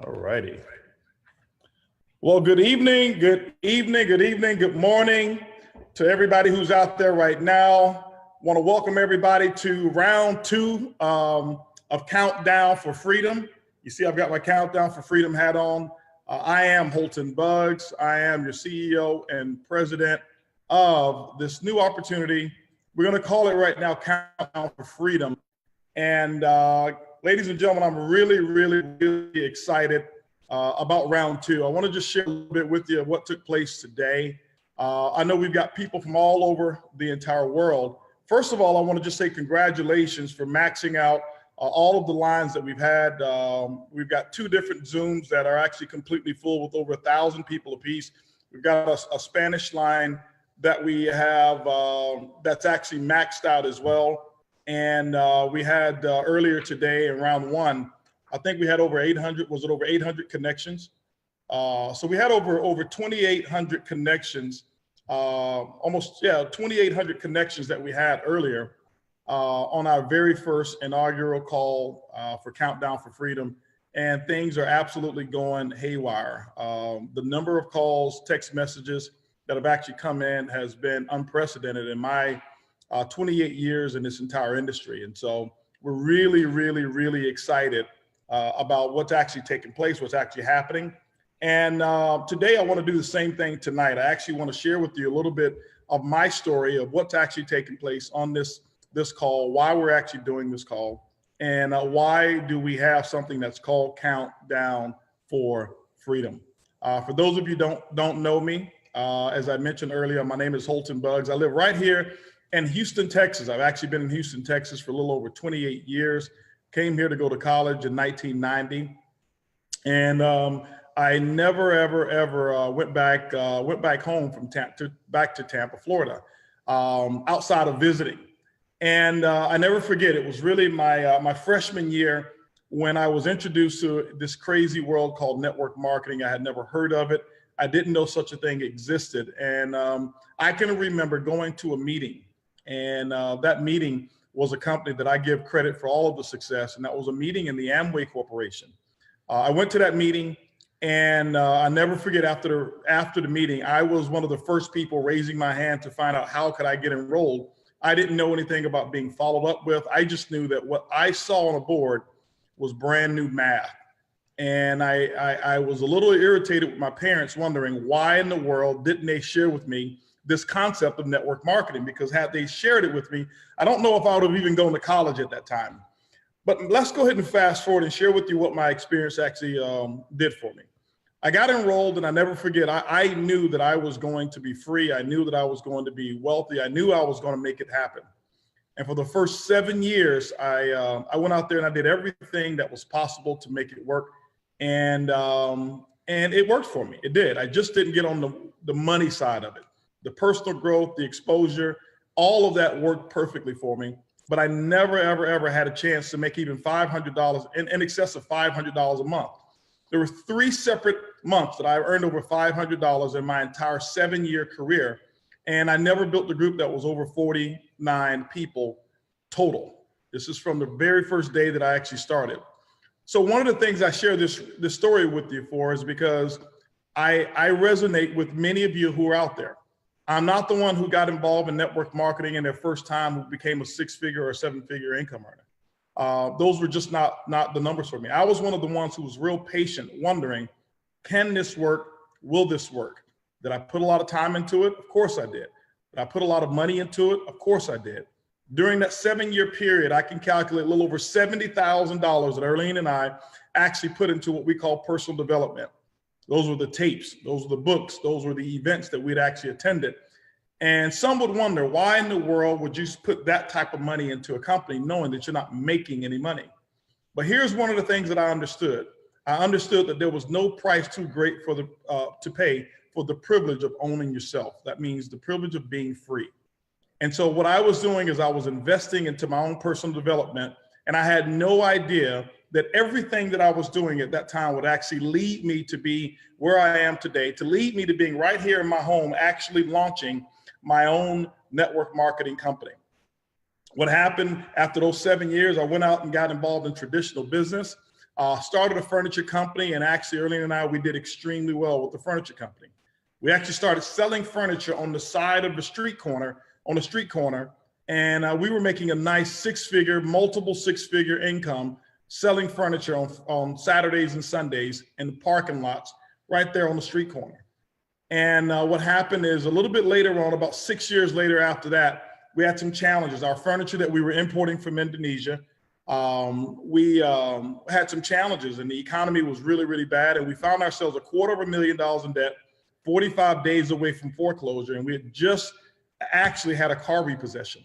All righty. Well, good evening, good morning to everybody who's out there right now. Want to welcome everybody to round two of Countdown for Freedom. You see, I've got my Countdown for Freedom hat on. I am Holton Buggs. I am your CEO and president of this new opportunity. We're going to call it right now Countdown for Freedom. And ladies and gentlemen, I'm really excited about round two. I want to just share a little bit with you of what took place today. I know we've got people from all over the entire world. First of all, I want to just say congratulations for maxing out all of the lines that we've had. We've got two different Zooms that are actually completely full with over 1,000 people apiece. We've got a Spanish line that we have that's actually maxed out as well. And we had earlier today in round one, I think we had over 800, was it over 800 connections? So we had over 2,800 connections, almost, 2,800 connections that we had earlier on our very first inaugural call for Countdown for Freedom. And things are absolutely going haywire. The number of calls, text messages that have actually come in has been unprecedented in my 28 years in this entire industry. And so we're really excited about what's actually taking place, what's actually happening. And today I want to do the same thing tonight. I actually want to share with you a little bit of my story of what's actually taking place on this call, why we're actually doing this call, and why do we have something that's called Countdown for Freedom. For those of you who don't know me, as I mentioned earlier, my name is Holton Buggs. I live right here in Houston, Texas. I've actually been in Houston, Texas for a little over 28 years. Came here to go to college in 1990. And I never, ever went back home from back to Tampa, Florida, outside of visiting. And I never forget, it was really my freshman year when I was introduced to this crazy world called network marketing. I had never heard of it. I didn't know such a thing existed. And I can remember going to a meeting, and that meeting was a company that I give credit for all of the success, and that was a meeting in the Amway Corporation. I went to that meeting, and I never forget, after the meeting, I was one of the first people raising my hand to find out how could I get enrolled. I didn't know anything about being followed up with. I just knew that what I saw on a board was brand new math. And I was a little irritated with my parents, wondering why in the world didn't they share with me this concept of network marketing, because had they shared it with me, I don't know if I would have even gone to college at that time. But let's go ahead and fast forward and share with you what my experience actually did for me. I got enrolled, and I never forget, I knew that I was going to be free. I knew that I was going to be wealthy. I knew I was going to make it happen. And for the first 7 years, I went out there and I did everything that was possible to make it work. And it worked for me. It did. I just didn't get on the money side of it. The personal growth, the exposure, all of that worked perfectly for me. But I never, ever had a chance to make even $500, in excess of $500 a month. There were 3 separate months that I earned over $500 in my entire 7-year career. And I never built a group that was over 49 people total. This is from the very first day that I actually started. So one of the things I share this story with you for is because I resonate with many of you who are out there. I'm not the one who got involved in network marketing in their first time, who became a 6-figure or 7-figure income earner. Those were just not the numbers for me. I was one of the ones who was real patient, wondering, can this work? Will this work? Did I put a lot of time into it? Of course I did. Did I put a lot of money into it? Of course I did. During that 7-year period, I can calculate a little over $70,000 that Erlene and I actually put into what we call personal development. Those were the tapes, those were the books, those were the events that we'd actually attended. And some would wonder, why in the world would you put that type of money into a company knowing that you're not making any money? But here's one of the things that I understood. I understood that there was no price too great for to pay for the privilege of owning yourself. That means the privilege of being free. And so what I was doing is I was investing into my own personal development, and I had no idea that everything that I was doing at that time would actually lead me to be where I am today, to lead me to being right here in my home, actually launching my own network marketing company. What happened after those 7 years, I went out and got involved in traditional business. started a furniture company, and actually Erlene and I, we did extremely well with the furniture company. We actually started selling furniture on the side of the street corner, and we were making a nice multiple six-figure income selling furniture on Saturdays and Sundays in the parking lots right there on the street corner. And what happened is a little bit later on, about 6 years later after that, we had some challenges. Our furniture that we were importing from Indonesia, we had some challenges, and the economy was really, really bad. And we found ourselves $250,000 in debt, 45 days away from foreclosure. And we had just actually had a car repossession.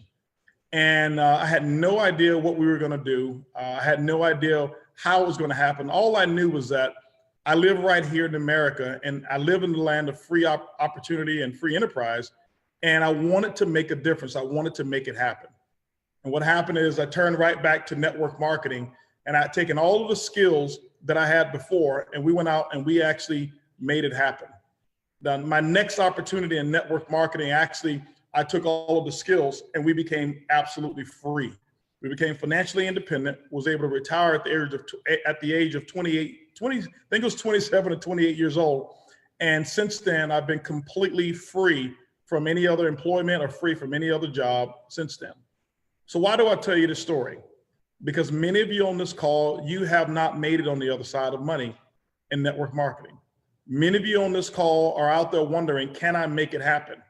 And I had no idea what we were going to do. I had no idea how it was going to happen. All I knew was that I live right here in America, and I live in the land of free opportunity and free enterprise. And I wanted to make a difference. I wanted to make it happen. And what happened is I turned right back to network marketing, and I'd taken all of the skills that I had before, and we went out and we actually made it happen. Then my next opportunity in network marketing, actually, I took all of the skills and we became absolutely free. We became financially independent, was able to retire at the age of 28, I think it was 27 or 28 years old. And since then, I've been completely free from any other employment or free from any other job since then. So why do I tell you this story? Because many of you on this call, you have not made it on the other side of money in network marketing. Many of you on this call are out there wondering, can I make it happen?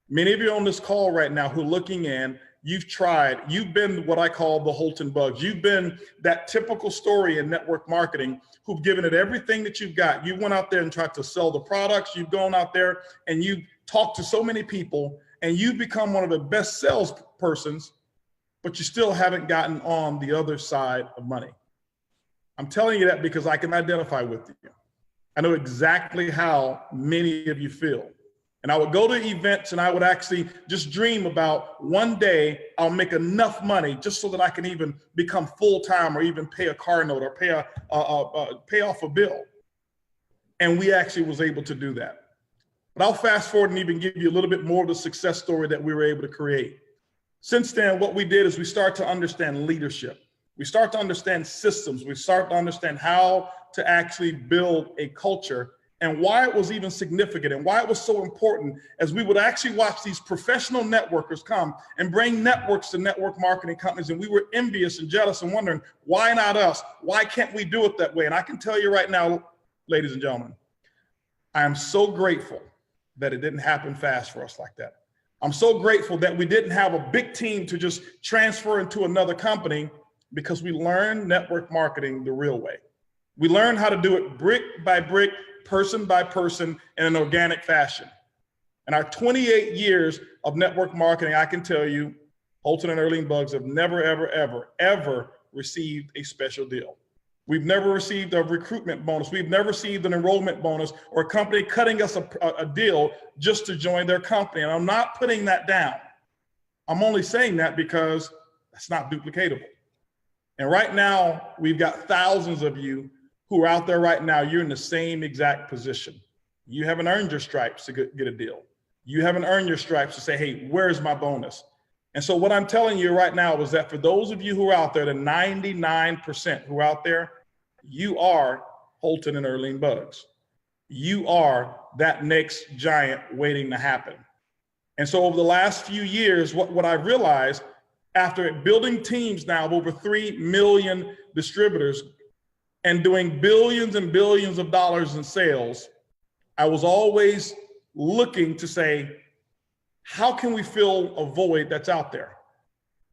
Many of you on this call right now who are looking in, you've tried, you've been what I call the Holton Buggs. You've been that typical story in network marketing who've given it everything that you've got. You went out there and tried to sell the products. You've gone out there and you've talked to so many people, and you've become one of the best salespersons, but you still haven't gotten on the other side of money. I'm telling you that because I can identify with you. I know exactly how many of you feel. And I would go to events and I would actually just dream about one day I'll make enough money just so that I can even become full-time or even pay a car note or pay off a bill. And we actually was able to do that. But I'll fast forward and even give you a little bit more of the success story that we were able to create. Since then, what we did is we start to understand leadership. We start to understand systems. We start to understand how to actually build a culture and why it was even significant and why it was so important, as we would actually watch these professional networkers come and bring networks to network marketing companies. And we were envious and jealous and wondering, why not us? Why can't we do it that way? And I can tell you right now, ladies and gentlemen, I am so grateful that it didn't happen fast for us like that. I'm so grateful that we didn't have a big team to just transfer into another company, because we learned network marketing the real way. We learned how to do it brick by brick, person by person, in an organic fashion. In our 28 years of network marketing, I can tell you, Holton and Erlene Buggs have never, ever, ever, ever received a special deal. We've never received a recruitment bonus. We've never received an enrollment bonus or a company cutting us a deal just to join their company. And I'm not putting that down. I'm only saying that because that's not duplicatable. And right now, we've got thousands of you who are out there right now. You're in the same exact position. You haven't earned your stripes to get a deal. You haven't earned your stripes to say, hey, where's my bonus? And so what I'm telling you right now is that for those of you who are out there, the 99% who are out there, you are Holton and Erlene Buggs. You are that next giant waiting to happen. And so over the last few years, what I realized, after building teams now of over 3 million distributors and doing billions and billions of dollars in sales, I was always looking to say, how can we fill a void that's out there?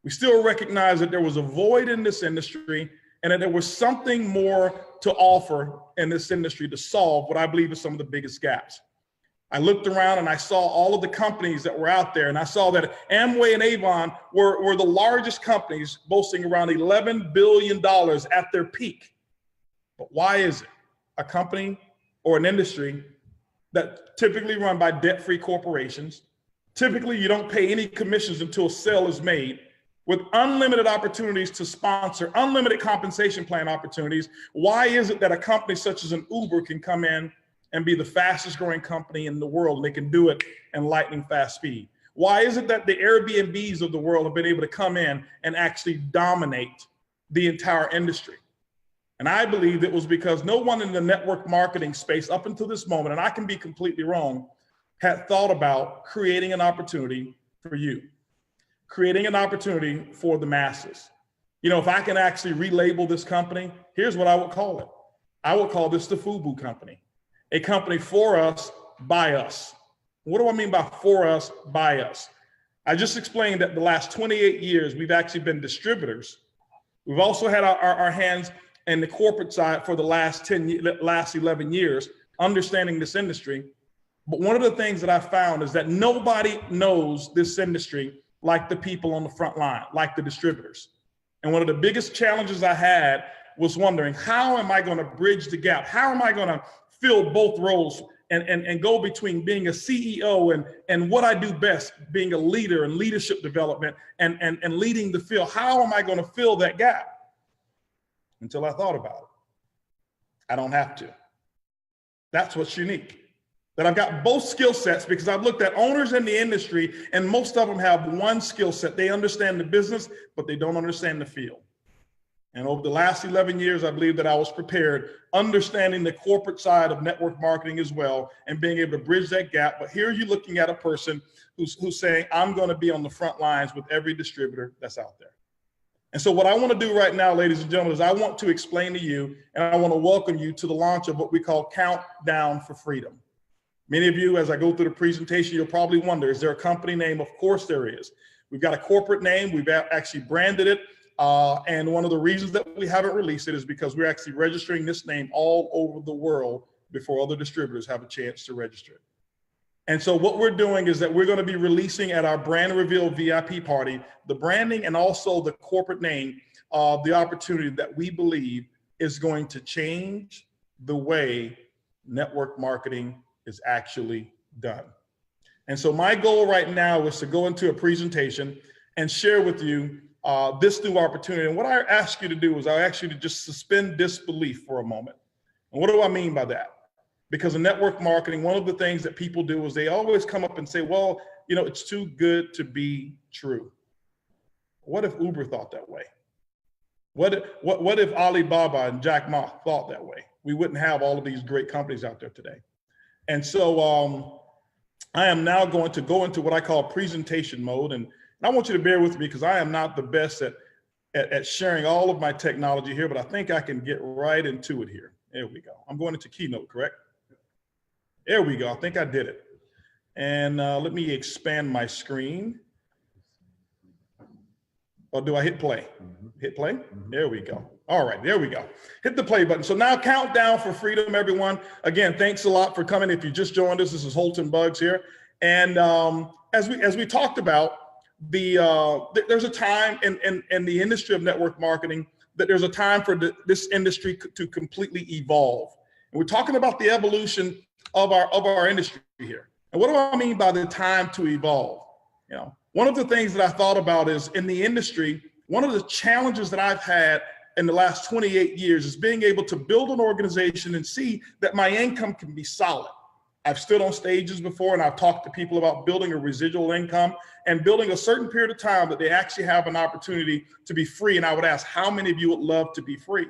We still recognize that there was a void in this industry and that there was something more to offer in this industry to solve what I believe is some of the biggest gaps. I looked around and I saw all of the companies that were out there, and I saw that Amway and Avon were the largest companies, boasting around $11 billion at their peak. But why is it a company or an industry that typically run by debt-free corporations, typically you don't pay any commissions until a sale is made, with unlimited opportunities to sponsor, unlimited compensation plan opportunities? Why is it that a company such as an Uber can come in and be the fastest growing company in the world, and they can do it in lightning fast speed? Why is it that the Airbnbs of the world have been able to come in and actually dominate the entire industry? And I believe it was because no one in the network marketing space up until this moment, and I can be completely wrong, had thought about creating an opportunity for you, creating an opportunity for the masses. You know, if I can actually relabel this company, here's what I would call it. I would call this the FUBU company, a company for us, by us. What do I mean by for us, by us? I just explained that the last 28 years, we've actually been distributors. We've also had our hands in the corporate side for the last 11 years, understanding this industry. But one of the things that I found is that nobody knows this industry like the people on the front line, like the distributors. And one of the biggest challenges I had was wondering, how am I going to bridge the gap? How am I going to fill both roles and go between being a CEO and what I do best, being a leader and leadership development and leading the field? How am I going to fill that gap? Until I thought about it. I don't have to. That's what's unique. That I've got both skill sets, because I've looked at owners in the industry and most of them have one skill set. They understand the business, but they don't understand the field. And over the last 11 years, I believe that I was prepared, understanding the corporate side of network marketing as well, and being able to bridge that gap. But here you're looking at a person who's saying, I'm going to be on the front lines with every distributor that's out there. And so what I want to do right now, ladies and gentlemen, is I want to explain to you, and I want to welcome you to the launch of what we call Countdown for Freedom. Many of you, as I go through the presentation, you'll probably wonder, is there a company name? Of course there is. We've got a corporate name. We've actually branded it. And one of the reasons that we haven't released it is because we're actually registering this name all over the world before other distributors have a chance to register it. And so what we're doing is that we're going to be releasing at our brand reveal VIP party, the branding and also the corporate name of the opportunity that we believe is going to change the way network marketing is actually done. And so my goal right now is to go into a presentation and share with you this new opportunity. And what I ask you to do is I ask you to just suspend disbelief for a moment. And what do I mean by that? Because in network marketing, one of the things that people do is they always come up and say, well, you know, it's too good to be true. What if Uber thought that way? What if Alibaba and Jack Ma thought that way? We wouldn't have all of these great companies out there today. And so I am now going to go into what I call presentation mode. And I want you to bear with me because I am not the best at sharing all of my technology here, but I think I can get right into it here. There we go. I'm going into Keynote, correct? There we go. I think I did it. And let me expand my screen. Or do I hit play? Hit play? There we go. All right, there we go. Hit the play button. So now Countdown for Freedom, everyone. Again, thanks a lot for coming. If you just joined us, this is Holton Buggs here. And as we talked about, there's a time in the industry of network marketing that there's a time for this industry to completely evolve. And we're talking about the evolution of our industry here. And what do I mean by the time to evolve? You know, one of the things that I thought about is in the industry, one of the challenges that I've had in the last 28 years is being able to build an organization and see that my income can be solid. I've stood on stages before and I've talked to people about building a residual income and building a certain period of time that they actually have an opportunity to be free. And I would ask, how many of you would love to be free?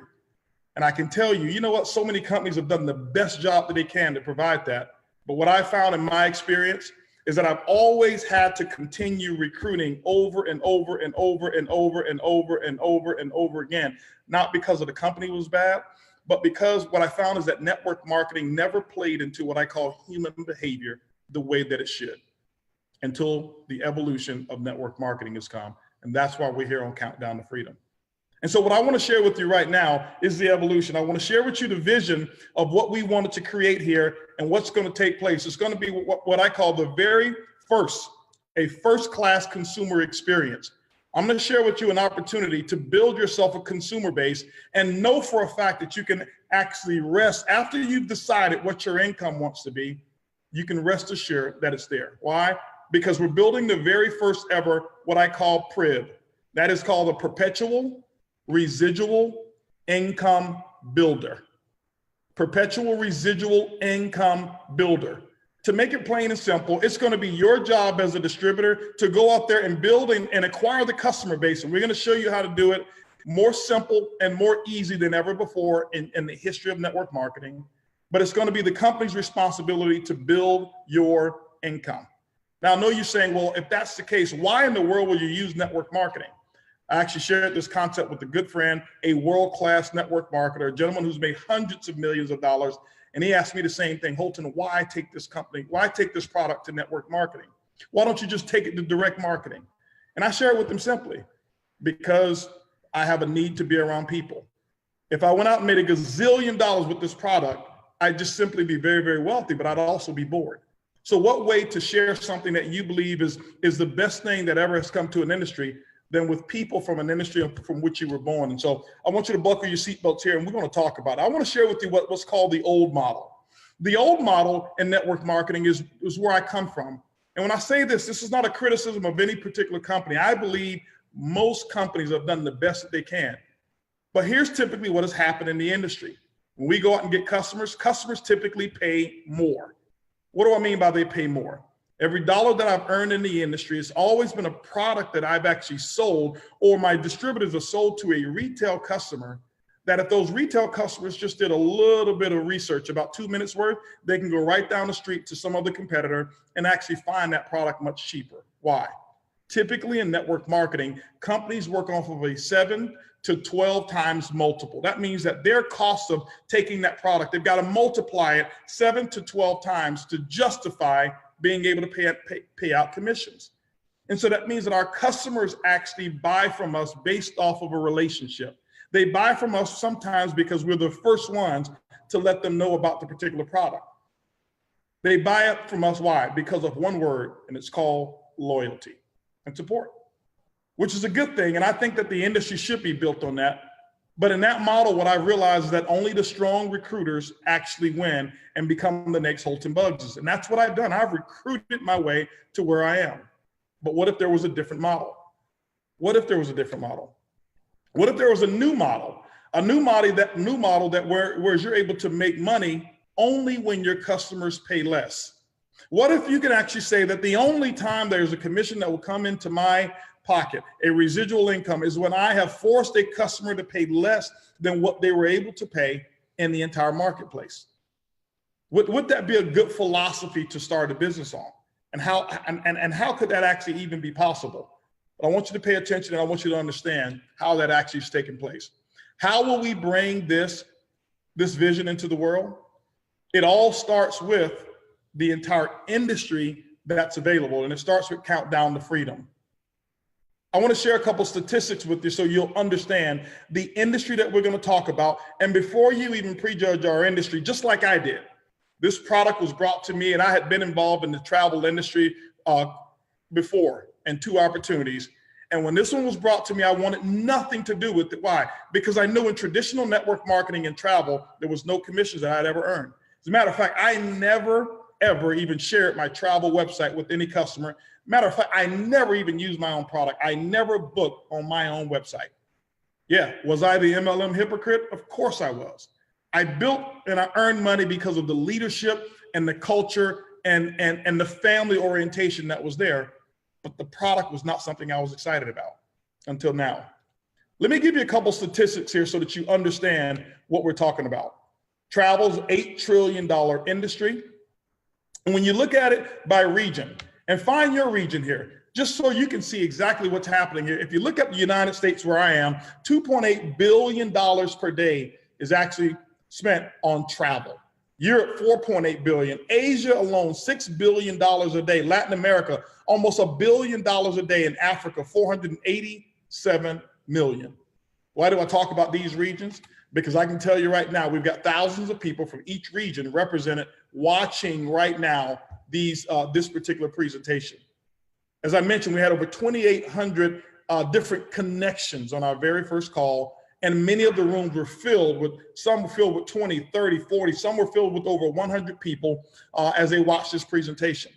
And I can tell you, you know what? So many companies have done the best job that they can to provide that. But what I found in my experience is that I've always had to continue recruiting over and over and over and over and over and over and over again, not because of the company was bad, but because what I found is that network marketing never played into what I call human behavior the way that it should until the evolution of network marketing has come. And that's why we're here on Countdown to Freedom. And so what I want to share with you right now is the evolution. I want to share with you the vision of what we wanted to create here and what's going to take place. It's going to be what I call the very first, a first-class consumer experience. I'm going to share with you an opportunity to build yourself a consumer base and know for a fact that you can actually rest after you've decided what your income wants to be. You can rest assured that it's there. Why? Because we're building the very first ever, what I call PRIB. That is called a perpetual residual income builder. Perpetual residual income builder. To make it plain and simple, it's going to be your job as a distributor to go out there and build and acquire the customer base. And we're going to show you how to do it more simple and more easy than ever before in the history of network marketing, but it's going to be the company's responsibility to build your income. Now, I know you're saying, well, if that's the case, why in the world will you use network marketing? I actually shared this concept with a good friend, a world-class network marketer, a gentleman who's made hundreds of millions of dollars. And he asked me the same thing, Holton, why take this product to network marketing? Why don't you just take it to direct marketing? And I share it with him simply, because I have a need to be around people. If I went out and made $1 gazillion with this product, I'd just simply be very, very wealthy, but I'd also be bored. So what way to share something that you believe is the best thing that ever has come to an industry than with people from an industry from which you were born? And so I want you to buckle your seatbelts here, and we're going to talk about it. I want to share with you what's called the old model. The old model in network marketing is where I come from. And when I say this is not a criticism of any particular company. I believe most companies have done the best that they can. But here's typically what has happened in the industry. When we go out and get customers, customers typically pay more. What do I mean by they pay more? Every dollar that I've earned in the industry has always been a product that I've actually sold, or my distributors have sold to a retail customer, that if those retail customers just did a little bit of research, about 2 minutes worth, they can go right down the street to some other competitor and actually find that product much cheaper. Why? Typically in network marketing, companies work off of a 7 to 12 times multiple. That means that their cost of taking that product, they've got to multiply it 7 to 12 times to justify being able to pay out commissions. And so that means that our customers actually buy from us based off of a relationship. They buy from us sometimes because we're the first ones to let them know about the particular product. They buy it from us, why? Because of one word, and it's called loyalty and support, which is a good thing. And I think that the industry should be built on that. But in that model, what I realized is that only the strong recruiters actually win and become the next Holton Buggs. And that's what I've done. I've recruited my way to where I am. But what if there was a different model? What if there was a different model? What if there was a new model? A new model that where you're able to make money only when your customers pay less. What if you can actually say that the only time there's a commission that will come into my pocket, a residual income, is when I have forced a customer to pay less than what they were able to pay in the entire marketplace? Would that be a good philosophy to start a business on? And how could that actually even be possible? But I want you to pay attention, and I want you to understand how that actually is taking place. How will we bring this vision into the world? It all starts with the entire industry that's available, and it starts with Countdown4Freedom. I want to share a couple statistics with you so you'll understand the industry that we're going to talk about. And before you even prejudge our industry, just like I did, this product was brought to me, and I had been involved in the travel industry before in 2 opportunities. And when this one was brought to me, I wanted nothing to do with it. Why? Because I knew in traditional network marketing and travel, there was no commissions that I'd ever earned. As a matter of fact, I never, ever even shared my travel website with any customer. Matter of fact, I never even used my own product. I never booked on my own website. Yeah, was I the MLM hypocrite? Of course I was. I built and I earned money because of the leadership and the culture and the family orientation that was there. But the product was not something I was excited about until now. Let me give you a couple statistics here so that you understand what we're talking about. Travel's $8 trillion industry. And when you look at it by region, and find your region here, just so you can see exactly what's happening here. If you look at the United States where I am, $2.8 billion per day is actually spent on travel. Europe, $4.8 billion. Asia alone, $6 billion a day. Latin America, almost $1 billion a day. In Africa, 487 million. Why do I talk about these regions? Because I can tell you right now, we've got thousands of people from each region represented watching right now this particular presentation. As I mentioned, we had over 2,800 different connections on our very first call, and many of the rooms were filled with, some were filled with 20, 30, 40, some were filled with over 100 people as they watched this presentation.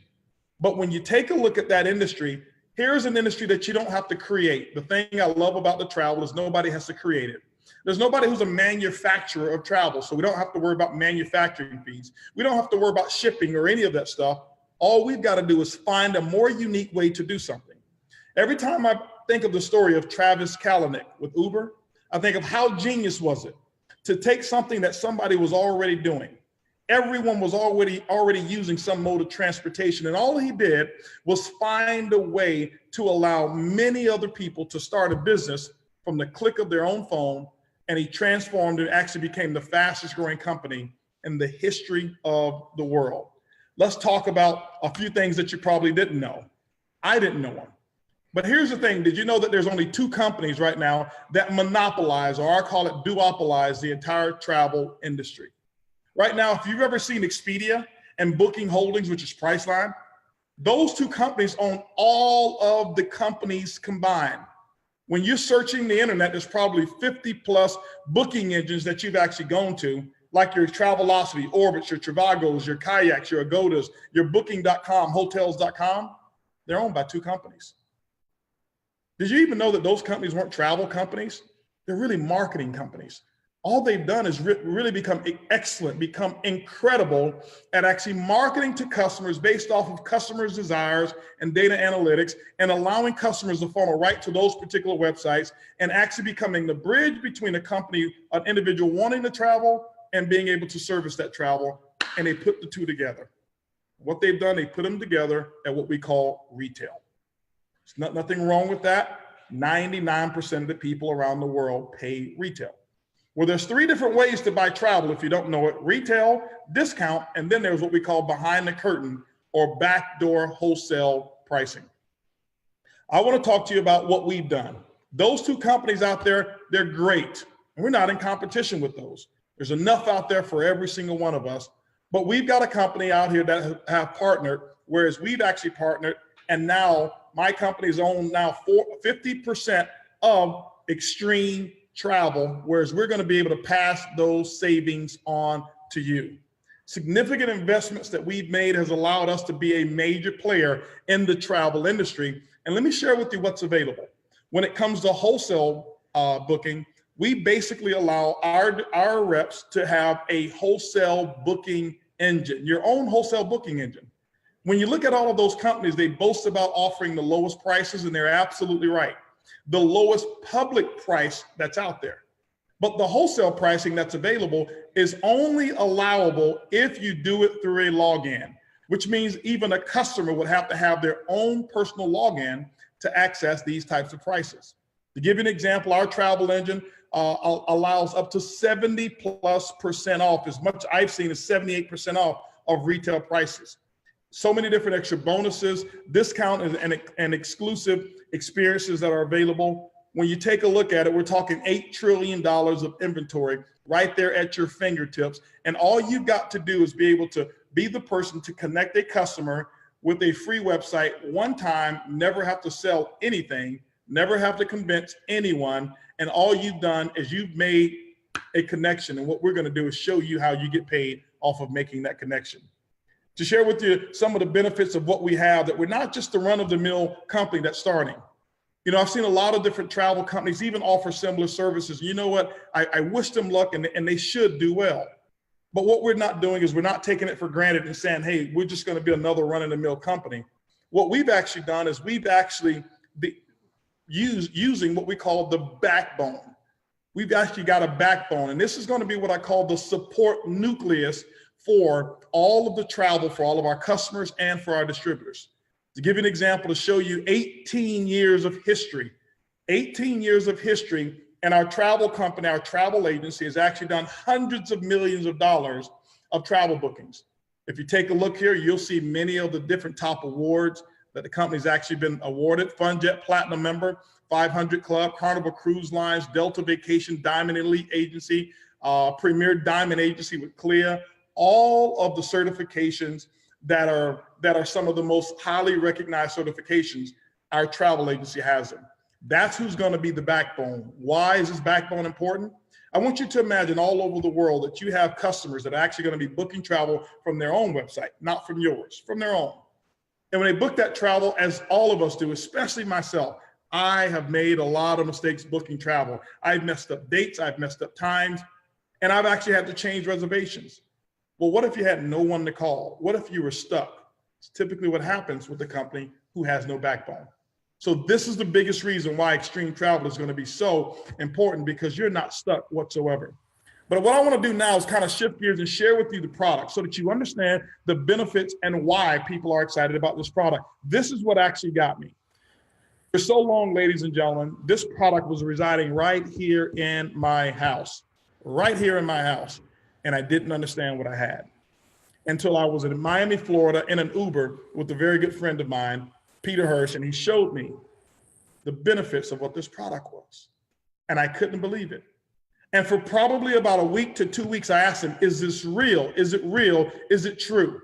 But when you take a look at that industry, here's an industry that you don't have to create. The thing I love about the travel is nobody has to create it. There's nobody who's a manufacturer of travel, so we don't have to worry about manufacturing fees. We don't have to worry about shipping or any of that stuff. All we've got to do is find a more unique way to do something. Every time I think of the story of Travis Kalanick with Uber, I think of how genius was it to take something that somebody was already doing. Everyone was already using some mode of transportation, and all he did was find a way to allow many other people to start a business from the click of their own phone, and he transformed and actually became the fastest growing company in the history of the world. Let's talk about a few things that you probably didn't know. I didn't know them. But here's the thing, did you know that there's only 2 companies right now that monopolize, or I call it duopolize, the entire travel industry? Right now, if you've ever seen Expedia and Booking Holdings, which is Priceline, those 2 companies own all of the companies combined. When you're searching the internet, there's probably 50 plus booking engines that you've actually gone to, like your Travelocity, Orbitz, your Travagos, your Kayaks, your Agodas, your Booking.com, Hotels.com. They're owned by 2 companies. Did you even know that those companies weren't travel companies? They're really marketing companies. All they've done is really become excellent, become incredible at actually marketing to customers based off of customers' desires and data analytics, and allowing customers to funnel right to those particular websites, and actually becoming the bridge between a company, an individual wanting to travel and being able to service that travel. And they put the 2 together. What they've done, they put them together at what we call retail. There's nothing wrong with that. 99% of the people around the world pay retail. Well, there's 3 different ways to buy travel if you don't know it: retail, discount, and then there's what we call behind the curtain or backdoor wholesale pricing. I want to talk to you about what we've done. Those 2 companies out there, they're great. And we're not in competition with those. There's enough out there for every single one of us. But we've got a company out here that have partnered, whereas we've actually partnered, and now my company's own now 50% of Extreme Travel, whereas we're going to be able to pass those savings on to you. Significant investments that we've made has allowed us to be a major player in the travel industry. And let me share with you what's available. When it comes to wholesale booking, we basically allow our reps to have a wholesale booking engine, your own wholesale booking engine. When you look at all of those companies, they boast about offering the lowest prices, and they're absolutely right. The lowest public price that's out there. But the wholesale pricing that's available is only allowable if you do it through a login, which means even a customer would have to have their own personal login to access these types of prices. To give you an example, our travel engine allows up to 70+% off, as much I've seen as 78% off of retail prices. So many different extra bonuses, discount, and exclusive experiences that are available. When you take a look at it, we're talking $8 trillion of inventory right there at your fingertips. And all you've got to do is be able to be the person to connect a customer with a free website one time, never have to sell anything, never have to convince anyone. And all you've done is you've made a connection. And what we're going to do is show you how you get paid off of making that connection. To share with you some of the benefits of what we have, that we're not just a run-of-the-mill company that's starting. You know, I've seen a lot of different travel companies even offer similar services. You know what? I wish them luck, and they should do well. But what we're not doing is we're not taking it for granted and saying, hey, we're just going to be another run-of-the-mill company. What we've actually done is we've actually using what we call the backbone. We've actually got a backbone, and this is going to be what I call the support nucleus for all of the travel for all of our customers and for our distributors. To give you an example, to show you 18 years of history, 18 years of history, and our travel company, our travel agency has actually done hundreds of millions of dollars of travel bookings. If you take a look here, you'll see many of the different top awards that the company's actually been awarded: FunJet Platinum member, 500 Club, Carnival Cruise Lines, Delta Vacation, Diamond Elite Agency, Premier Diamond Agency with CLIA. All of the certifications that are some of the most highly recognized certifications, our travel agency has them. That's who's going to be the backbone. Why is this backbone important? I want you to imagine all over the world that you have customers that are actually going to be booking travel from their own website, not from yours, from their own. And when they book that travel, as all of us do, especially myself, I have made a lot of mistakes booking travel. I've messed up dates, I've messed up times, and I've actually had to change reservations. Well, what if you had no one to call? What if you were stuck? It's typically what happens with a company who has no backbone. So this is the biggest reason why extreme travel is going to be so important, because you're not stuck whatsoever. But what I want to do now is kind of shift gears and share with you the product so that you understand the benefits and why people are excited about this product. This is what actually got me. For so long, ladies and gentlemen, this product was residing right here in my house, right here in my house. And I didn't understand what I had until I was in Miami, Florida in an Uber with a very good friend of mine, Peter Hirsch, and he showed me the benefits of what this product was. And I couldn't believe it. And for probably about a week to 2 weeks, I asked him, is this real? Is it real? Is it true? And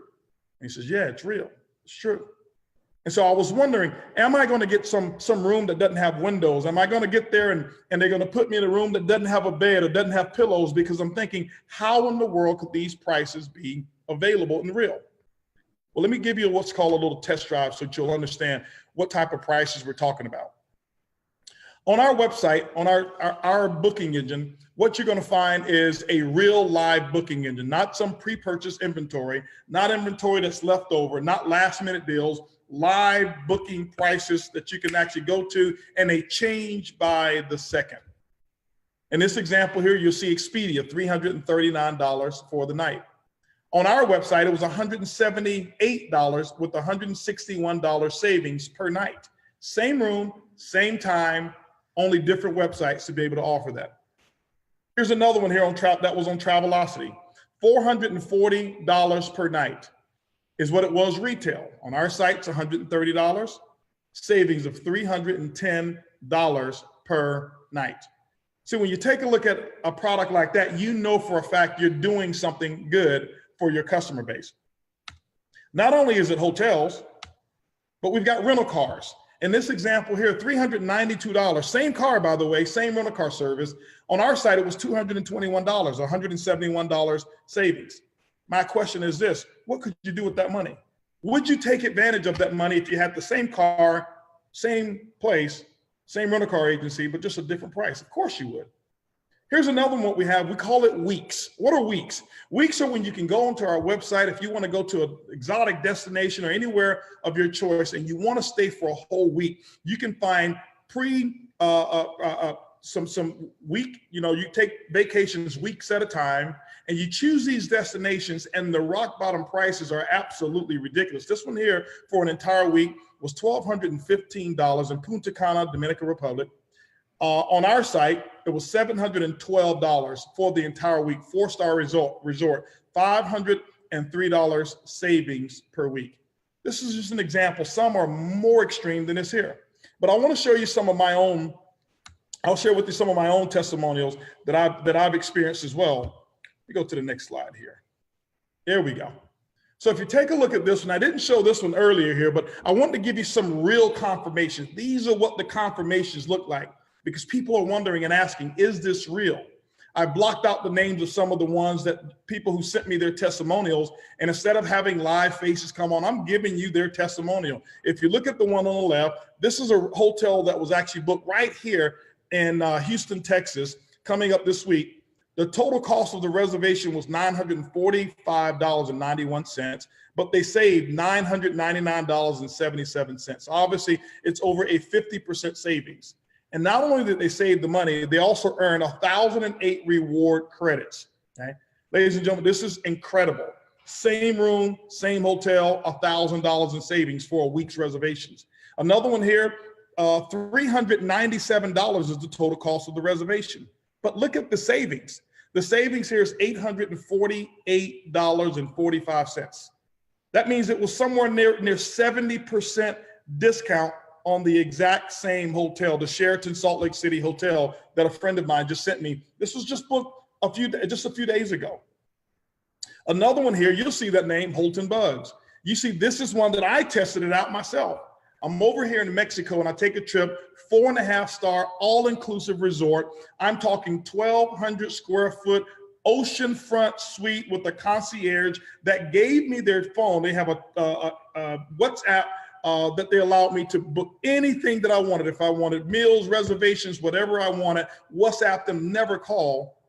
he says, yeah, it's real. It's true. And so I was wondering, am I going to get some room that doesn't have windows? Am I going to get there and they're going to put me in a room that doesn't have a bed or doesn't have pillows? Because I'm thinking, how in the world could these prices be available and real? Well, let me give you what's called a little test drive so that you'll understand what type of prices we're talking about. On our website, on our booking engine, what you're going to find is a real live booking engine, not some pre-purchase inventory, not inventory that's left over, not last minute deals, live booking prices that you can actually go to, and they change by the second. In this example here, you'll see Expedia, $339 for the night. On our website, it was $178 with $161 savings per night. Same room, same time, only different websites to be able to offer that. Here's another one here on that was on Travelocity. $440 per night is what it was retail. On our site, it's $130, savings of $310 per night. So when you take a look at a product like that, you know for a fact you're doing something good for your customer base. Not only is it hotels, but we've got rental cars. In this example here, $392, same car, by the way, same rental car service. On our site, it was $221, $171 savings. My question is this: what could you do with that money? Would you take advantage of that money if you had the same car, same place, same rental car agency, but just a different price? Of course you would. Here's another one we have. We call it weeks. What are weeks? Weeks are when you can go onto our website if you want to go to an exotic destination or anywhere of your choice and you want to stay for a whole week. You can find some week, you take vacations weeks at a time and you choose these destinations, and the rock bottom prices are absolutely ridiculous. This one here for an entire week was $1,215 in Punta Cana, Dominican Republic. On our site, it was $712 for the entire week, 4-star resort, $503 savings per week. This is just an example. Some are more extreme than this here, but I want to show you some of my own. I'll share with you some of my own testimonials that I've experienced as well. We go to the next slide here. There we go. So if you take a look at this one, I didn't show this one earlier here, but I wanted to give you some real confirmations. These are what the confirmations look like, because people are wondering and asking, is this real? I blocked out the names of some of the ones that people who sent me their testimonials, and instead of having live faces come on, I'm giving you their testimonial. If you look at the one on the left, this is a hotel that was actually booked right here in Houston, Texas, coming up this week. The total cost of the reservation was $945.91, but they saved $999.77. Obviously, it's over a 50% savings. And not only did they save the money, they also earned 1,008 reward credits. Okay, ladies and gentlemen, this is incredible. Same room, same hotel, $1,000 in savings for a week's reservations. Another one here, $397 is the total cost of the reservation. But look at the savings. The savings here is $848.45. That means it was somewhere near 70% discount on the exact same hotel, the Sheraton Salt Lake City hotel that a friend of mine just sent me. This was just booked just a few days ago. Another one here, you'll see that name, Holton Buggs. You see, this is one that I tested it out myself. I'm over here in Mexico and I take a trip, 4.5-star all-inclusive resort. I'm talking 1,200 square foot oceanfront suite with a concierge that gave me their phone. They have a WhatsApp that they allowed me to book anything that I wanted. If I wanted meals, reservations, whatever I wanted, WhatsApp them, never call.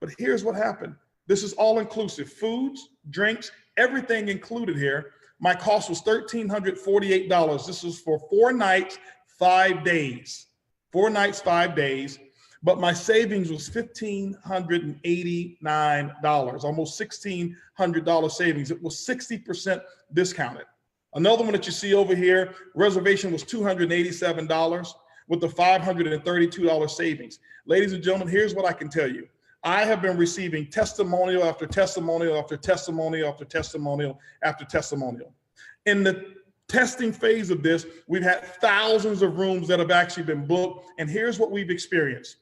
But here's what happened. This is all inclusive, foods, drinks, everything included here. My cost was $1,348. This was for 4 nights, 5 days, 4 nights, 5 days, but my savings was $1,589, almost $1,600 savings. It was 60% discounted. Another one that you see over here, reservation was $287 with the $532 savings. Ladies and gentlemen, here's what I can tell you. I have been receiving testimonial after testimonial after testimonial after testimonial after testimonial. In the testing phase of this, we've had thousands of rooms that have actually been booked, and here's what we've experienced.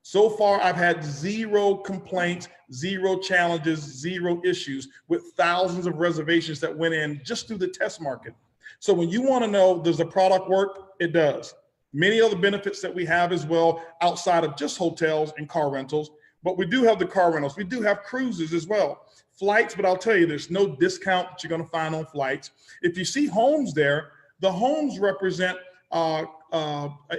So far, I've had 0 complaints, 0 challenges, 0 issues with thousands of reservations that went in just through the test market. So when you want to know, does the product work? It does. Many other benefits that we have as well outside of just hotels and car rentals, but we do have the car rentals. We do have cruises as well. Flights, but I'll tell you, there's no discount that you're going to find on flights. If you see homes there, the homes represent an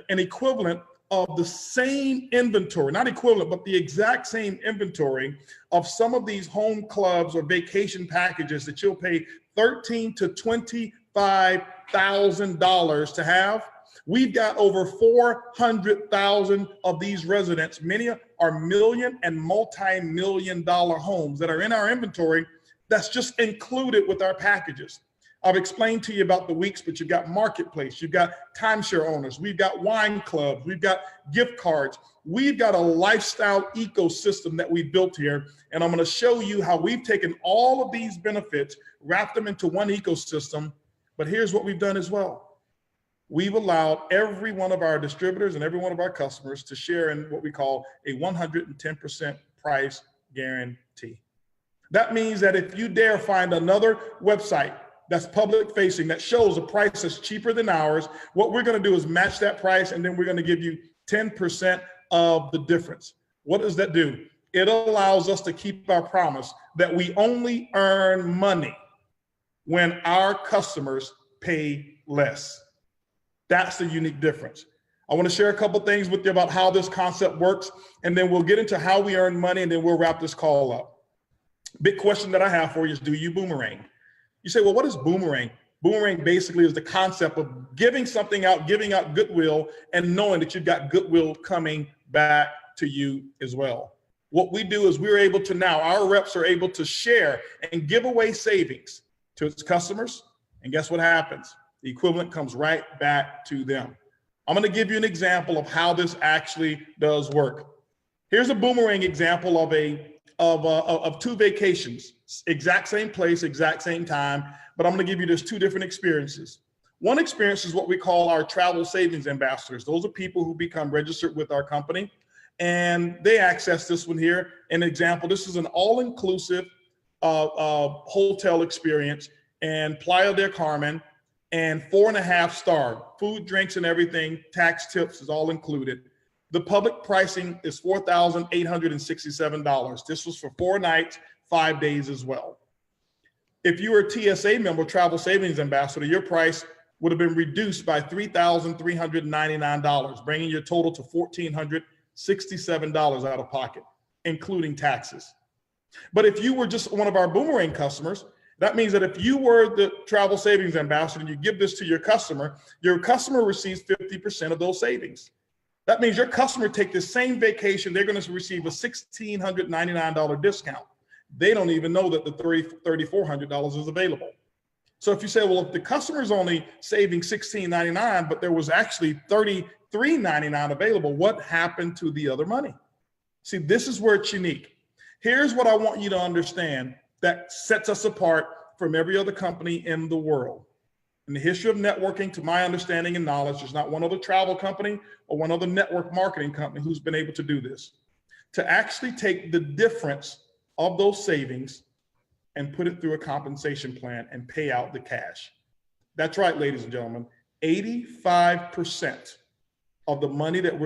equivalent of the same inventory, not equivalent, but the exact same inventory of some of these home clubs or vacation packages that you'll pay $13,000 to $25,000 to have. We've got over 400,000 of these residents. Many are million and multi-million dollar homes that are in our inventory that's just included with our packages. I've explained to you about the weeks, but you've got marketplace, you've got timeshare owners, we've got wine clubs, we've got gift cards. We've got a lifestyle ecosystem that we built here. And I'm going to show you how we've taken all of these benefits, wrapped them into one ecosystem. But here's what we've done as well. We've allowed every one of our distributors and every one of our customers to share in what we call a 110% price guarantee. That means that if you dare find another website that's public facing that shows a price that's cheaper than ours, what we're going to do is match that price, and then we're going to give you 10% of the difference. What does that do? It allows us to keep our promise that we only earn money when our customers pay less. That's the unique difference. I want to share a couple things with you about how this concept works, and then we'll get into how we earn money, and then we'll wrap this call up. Big question that I have for you is, do you boomerang? You say, well, what is boomerang? Boomerang basically is the concept of giving something out, giving out goodwill, and knowing that you've got goodwill coming back to you as well. What we do is we're able to now, our reps are able to share and give away savings to its customers. And guess what happens? The equivalent comes right back to them. I'm going to give you an example of how this actually does work. Here's a boomerang example of 2 vacations, exact same place, exact same time, but I'm going to give you just 2 different experiences. One experience is what we call our travel savings ambassadors. Those are people who become registered with our company, and they access this one here. An example, this is an all-inclusive hotel experience in Playa del Carmen, and 4.5 star, food, drinks, and everything, tax, tips is all included. The public pricing is $4,867. This was for 4 nights, 5 days as well. If you were a TSA member, Travel Savings Ambassador, your price would have been reduced by $3,399, bringing your total to $1,467 out of pocket, including taxes. But if you were just one of our boomerang customers, that means that if you were the Travel Savings Ambassador and you give this to your customer receives 50% of those savings. That means your customer take the same vacation, they're going to receive a $1,699 discount. They don't even know that the $3,400 is available. So if you say, well, if the customer is only saving $1,699, but there was actually $3,399 available, what happened to the other money? See, this is where it's unique. Here's what I want you to understand that sets us apart from every other company in the world. In the history of networking, to my understanding and knowledge, there's not one other travel company or one other network marketing company who's been able to do this. To actually take the difference of those savings and put it through a compensation plan and pay out the cash. That's right, ladies and gentlemen, 85% of the money that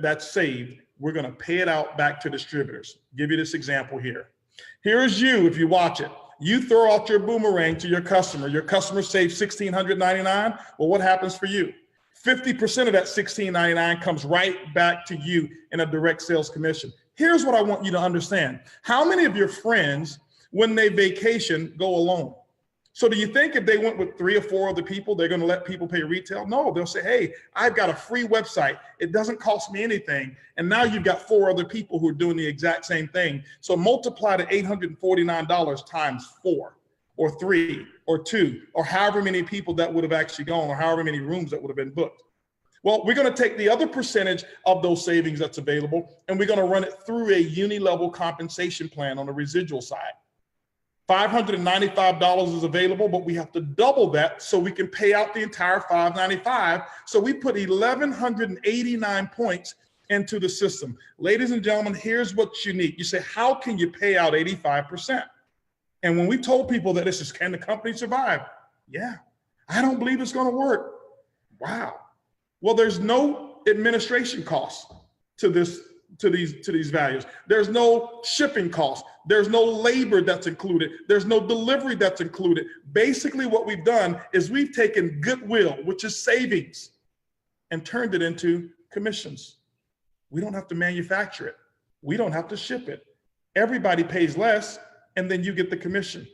that's saved, we're gonna pay it out back to distributors. Give you this example here. Here's you, if you watch it. You throw out your boomerang to your customer saves $1,699. Well, what happens for you? 50% of that $1,699 comes right back to you in a direct sales commission. Here's what I want you to understand. How many of your friends, when they vacation, go alone? So do you think if they went with 3 or 4 other people, they're going to let people pay retail? No, they'll say, hey, I've got a free website. It doesn't cost me anything. And now you've got 4 other people who are doing the exact same thing. So multiply the $849 times 4 or 3 or 2 or however many people that would have actually gone or however many rooms that would have been booked. Well, we're going to take the other percentage of those savings that's available, and we're going to run it through a uni-level compensation plan on the residual side. $595 is available, but we have to double that so we can pay out the entire $595. So we put 1,189 points into the system. Ladies and gentlemen, here's what's unique. You say, how can you pay out 85%? And when we told people that this is, can the company survive? Yeah, I don't believe it's going to work. Wow. Well, there's no administration costs to these values. There's no shipping costs. There's no labor that's included. There's no delivery that's included. Basically, what we've done is we've taken goodwill, which is savings, and turned it into commissions. We don't have to manufacture it. We don't have to ship it. Everybody pays less, and then you get the commission,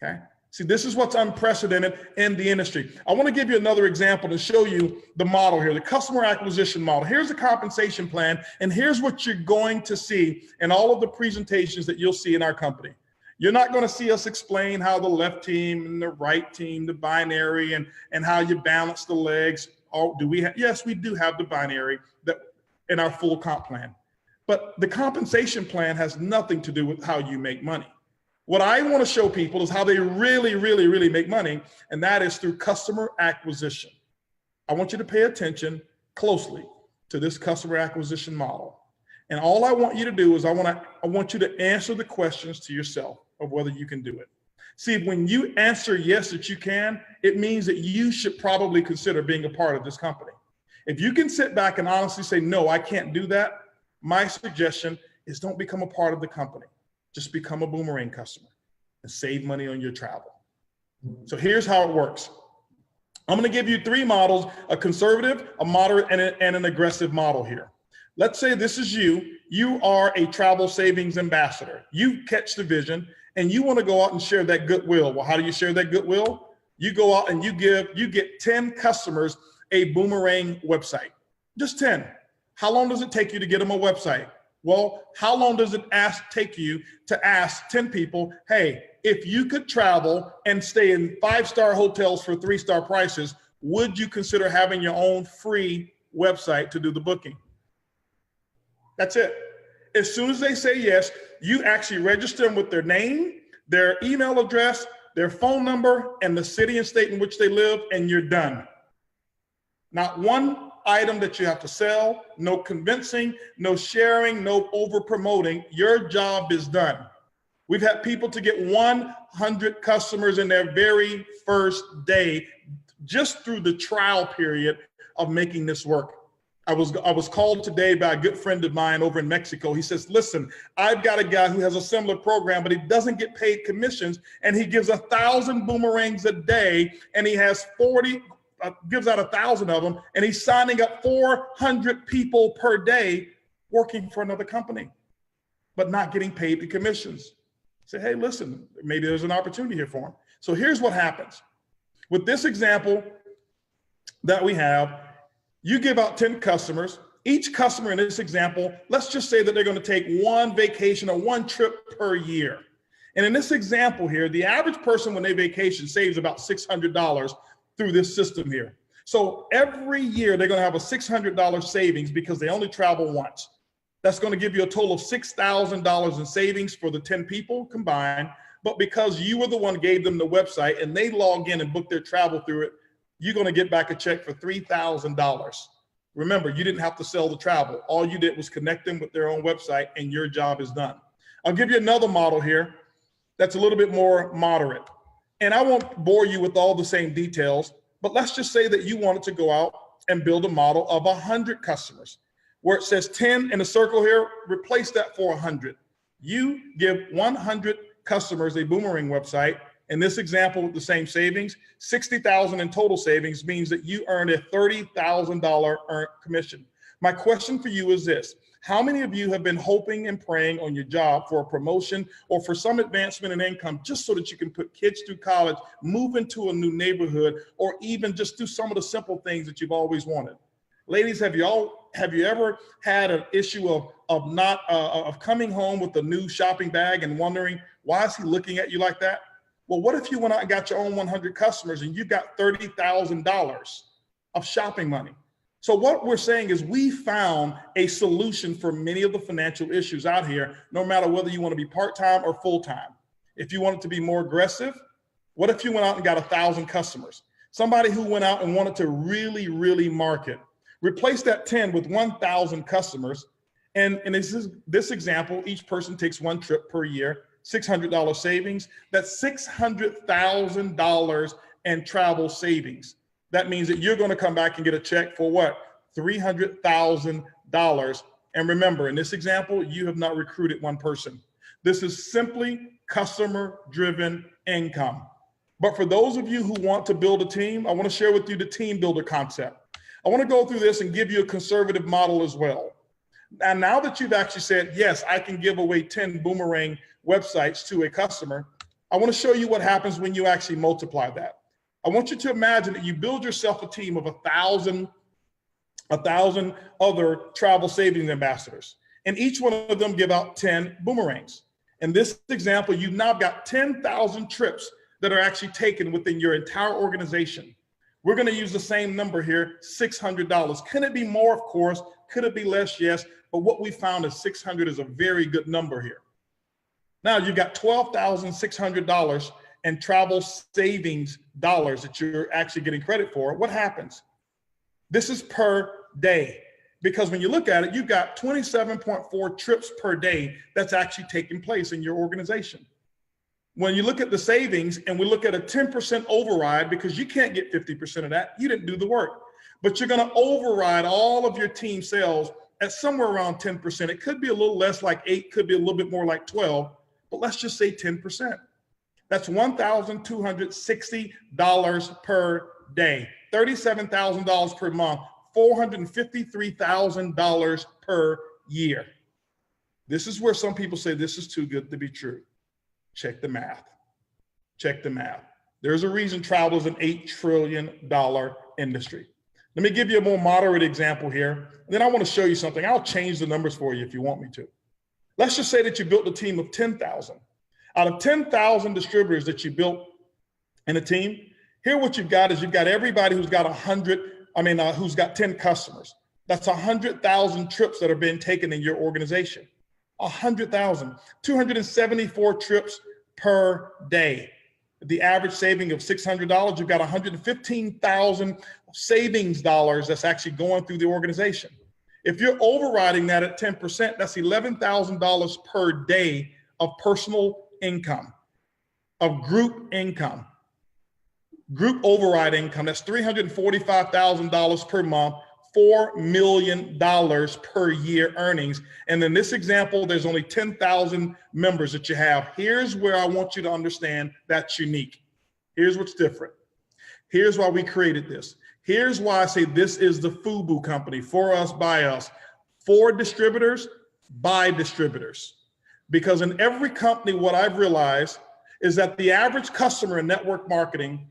okay? See, this is what's unprecedented in the industry. I want to give you another example to show you the model here, the customer acquisition model. Here's the compensation plan, and here's what you're going to see in all of the presentations that you'll see in our company. You're not going to see us explain how the left team and the right team, the binary, and how you balance the legs. Oh, do we have? Yes, we do have the binary that in our full comp plan. But the compensation plan has nothing to do with how you make money. What I want to show people is how they really make money, and that is through customer acquisition. I want you to pay attention closely to this customer acquisition model. And all I want you to do is I want you to answer the questions to yourself of whether you can do it. See, when you answer yes that you can, it means that you should probably consider being a part of this company. If you can sit back and honestly say, no, I can't do that, my suggestion is don't become a part of the company. Just become a Boomerang customer and save money on your travel. So here's how it works. I'm going to give you 3 models, a conservative, a moderate, and an aggressive model here. Let's say this is you. You are a travel savings ambassador. You catch the vision and you want to go out and share that goodwill. Well, how do you share that goodwill? You go out and you get 10 customers a Boomerang website. Just 10. How long does it take you to get them a website? Well, how long does it take you to ask 10 people, hey, if you could travel and stay in 5-star hotels for 3-star prices, would you consider having your own free website to do the booking? That's it. As soon as they say yes, you actually register them with their name, their email address, their phone number, and the city and state in which they live, and you're done. Not one item that you have to sell, no convincing, no sharing, no over promoting. Your job is done. We've had people to get 100 customers in their very first day just through the trial period of making this work. I was called today by a good friend of mine over in Mexico. He says, listen, I've got a guy who has a similar program, but he doesn't get paid commissions, and he gives 1,000 boomerangs a day, and he has gives out 1,000 of them, and he's signing up 400 people per day working for another company, but not getting paid the commissions. Say, hey, listen, maybe there's an opportunity here for him. So here's what happens. With this example that we have, you give out 10 customers. Each customer in this example, let's just say that they're going to take 1 vacation or 1 trip per year. And in this example here, the average person when they vacation saves about $600 through this system here. So every year they're going to have a $600 savings because they only travel once. That's going to give you a total of $6,000 in savings for the 10 people combined. But because you were the one who gave them the website and they log in and book their travel through it, you're going to get back a check for $3,000. Remember, you didn't have to sell the travel. All you did was connect them with their own website and your job is done. I'll give you another model here that's a little bit more moderate. And I won't bore you with all the same details, but let's just say that you wanted to go out and build a model of 100 customers. Where it says 10 in a circle here, replace that for 100. You give 100 customers a Boomerang website. In this example with the same savings, $60,000 in total savings means that you earned a $30,000 commission. My question for you is this. How many of you have been hoping and praying on your job for a promotion or for some advancement in income just so that you can put kids through college, move into a new neighborhood, or even just do some of the simple things that you've always wanted? Ladies, have you ever had an issue of coming home with a new shopping bag and wondering, why is he looking at you like that? Well, what if you went out and got your own 100 customers and you got $30,000 of shopping money? So what we're saying is we found a solution for many of the financial issues out here, no matter whether you want to be part-time or full-time. If you want it to be more aggressive, what if you went out and got 1,000 customers? Somebody who went out and wanted to really, really market. Replace that 10 with 1,000 customers. And in this example, each person takes one trip per year, $600 savings. That's $600,000 in travel savings. That means that you're going to come back and get a check for what? $300,000. And remember, in this example, you have not recruited one person. This is simply customer-driven income. But for those of you who want to build a team, I want to share with you the team builder concept. I want to go through this and give you a conservative model as well. And now that you've actually said, yes, I can give away 10 boomerang websites to a customer, I want to show you what happens when you actually multiply that. I want you to imagine that you build yourself a team of 1,000 other travel savings ambassadors, and each one of them give out 10 boomerangs. In this example, you've now got 10,000 trips that are actually taken within your entire organization. We're going to use the same number here, $600. Can it be more? Of course. Could it be less? Yes. But what we found is 600 is a very good number here. Now you've got $12,600 and travel savings dollars that you're actually getting credit for. What happens? This is per day, because when you look at it, you've got 27.4 trips per day that's actually taking place in your organization. When you look at the savings and we look at a 10% override, because you can't get 50% of that, you didn't do the work, but you're going to override all of your team sales at somewhere around 10%. It could be a little less, like 8, could be a little bit more, like 12, but let's just say 10%. That's $1,260 per day, $37,000 per month, $453,000 per year. This is where some people say this is too good to be true. Check the math. Check the math. There's a reason travel is an $8 trillion industry. Let me give you a more moderate example here. And then I want to show you something. I'll change the numbers for you if you want me to. Let's just say that you built a team of 10,000. Out of 10,000 distributors that you built in a team, here what you've got is you've got everybody who's got who's got 10 customers. That's 100,000 trips that are being taken in your organization. 100,000, 274 trips per day. The average saving of $600, you've got 115,000 savings dollars that's actually going through the organization. If you're overriding that at 10%, that's $11,000 per day of personal income, of group income. Group override income, that's $345,000 per month, $4 million per year earnings. And in this example, there's only 10,000 members that you have. Here's where I want you to understand that's unique. Here's what's different. Here's why we created this. Here's why I say this is the FUBU company, for us, by us, for distributors, by distributors. Because in every company, what I've realized is that the average customer in network marketing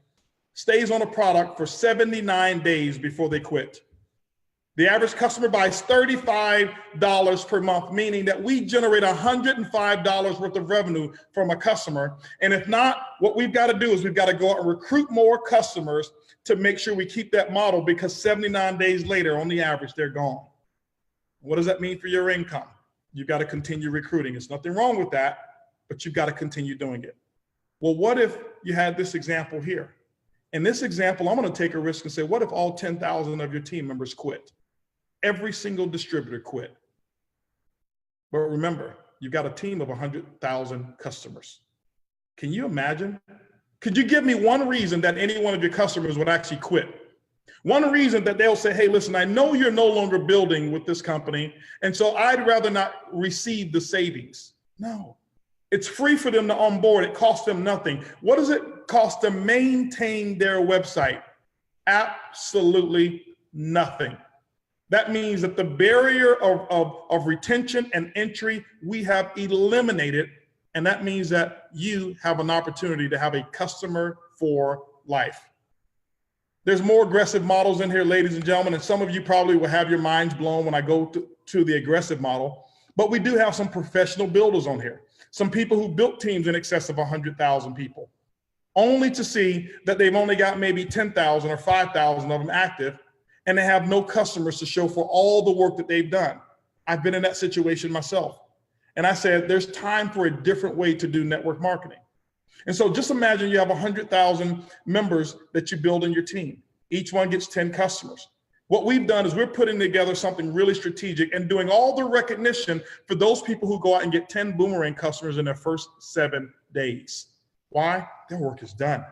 stays on a product for 79 days before they quit. The average customer buys $35 per month, meaning that we generate $105 worth of revenue from a customer. And if not, what we've got to do is we've got to go out and recruit more customers to make sure we keep that model, because 79 days later, on the average, they're gone. What does that mean for your income? You've got to continue recruiting. There's nothing wrong with that, but you've got to continue doing it. Well, what if you had this example here? In this example, I'm going to take a risk and say, what if all 10,000 of your team members quit? Every single distributor quit. But remember, you've got a team of 100,000 customers. Can you imagine? Could you give me one reason that any one of your customers would actually quit? One reason that they'll say, hey, listen, I know you're no longer building with this company, and so I'd rather not receive the savings. No, it's free for them to onboard. It costs them nothing. What does it cost to maintain their website? Absolutely nothing. That means that the barrier of retention and entry, we have eliminated. And that means that you have an opportunity to have a customer for life. There's more aggressive models in here, ladies and gentlemen, and some of you probably will have your minds blown when I go to the aggressive model. But we do have some professional builders on here. Some people who built teams in excess of 100,000 people, only to see that they've only got maybe 10,000 or 5,000 of them active, and they have no customers to show for all the work that they've done. I've been in that situation myself. And I said, there's time for a different way to do network marketing. And so just imagine you have 100,000 members that you build in your team. Each one gets 10 customers. What we've done is we're putting together something really strategic and doing all the recognition for those people who go out and get 10 boomerang customers in their first 7 days. Why? Their work is done.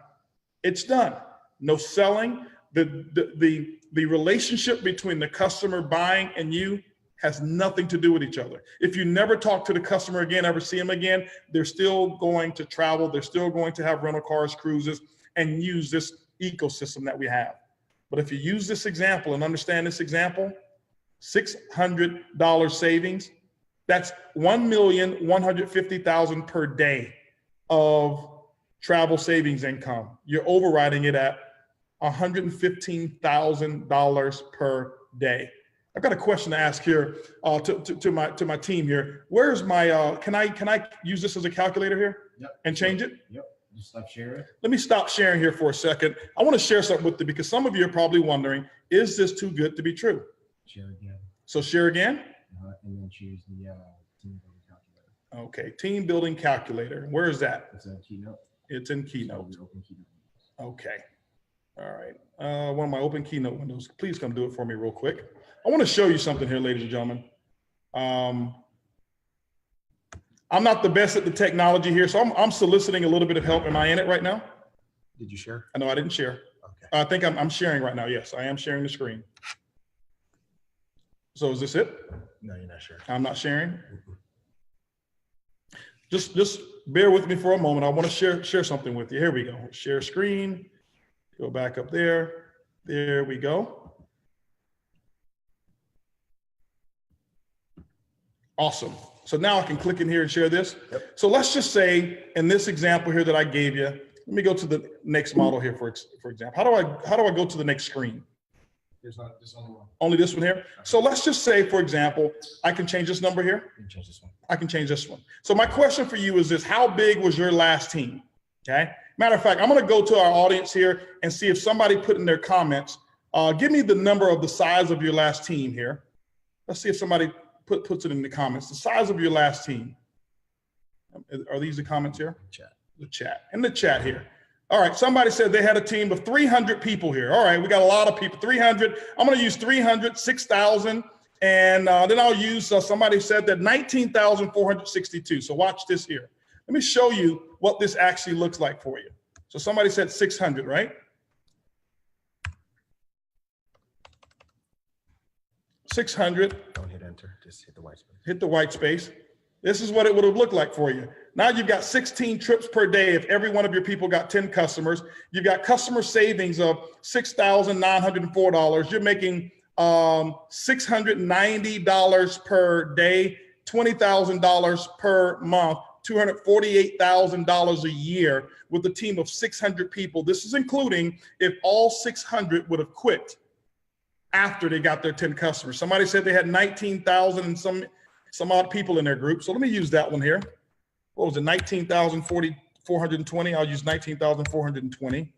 It's done. No selling. The relationship between the customer buying and you has nothing to do with each other. If you never talk to the customer again, ever see them again, they're still going to travel. They're still going to have rental cars, cruises, and use this ecosystem that we have. But if you use this example and understand this example, $600 savings, that's $1,150,000 per day of travel savings income. You're overriding it at $115,000 per day. I've got a question to ask here to my team here. Where's my, can I use this as a calculator here? Yep. And change it? Yep. Just stop sharing. Let me stop sharing here for a second. I want to share something with you because some of you are probably wondering, is this too good to be true? Share again. So share again. And then choose the team building calculator. Okay, team building calculator. Where is that? It's in Keynote. It's in Keynote. So open Keynote. Okay. All right. One of my open Keynote windows. Please come do it for me real quick. I want to show you something here, ladies and gentlemen. I'm not the best at the technology here, so I'm soliciting a little bit of help. Am I in it right now? Did you share? No, I didn't share. Okay. I think I'm sharing right now. Yes, I am sharing the screen. So is this it? No, you're not sharing. I'm not sharing. Just bear with me for a moment. I want to share something with you. Here we go. Share screen. Go back up there. There we go. Awesome. So now I can click in here and share this. Yep. So let's just say in this example here that I gave you, let me go to the next model here for example. How do I go to the next screen? There's only one. Only this one here? So let's just say, for example, I can change this number here. You can change this one. I can change this one. So my question for you is this: how big was your last team? Okay. Matter of fact, I'm going to go to our audience here and see if somebody put in their comments. Give me the number of the size of your last team here. Let's see if somebody puts it in the comments. The size of your last team. Are these the comments here? Chat. The chat. In the chat here. All right. Somebody said they had a team of 300 people here. All right. We got a lot of people. 300. I'm going to use 300, 6,000. And then I'll use, somebody said that 19,462. So watch this here. Let me show you what this actually looks like for you. So somebody said 600, right? 600. Don't hit enter, just hit the white space. Hit the white space. This is what it would have looked like for you. Now you've got 16 trips per day. If every one of your people got 10 customers, you've got customer savings of $6,904. You're making $690 per day, $20,000 per month, $248,000 a year with a team of 600 people. This is including if all 600 would have quit after they got their 10 customers. Somebody said they had 19,000 and some odd people in their group. So let me use that one here. What was it? 19,420. I'll use 19,420.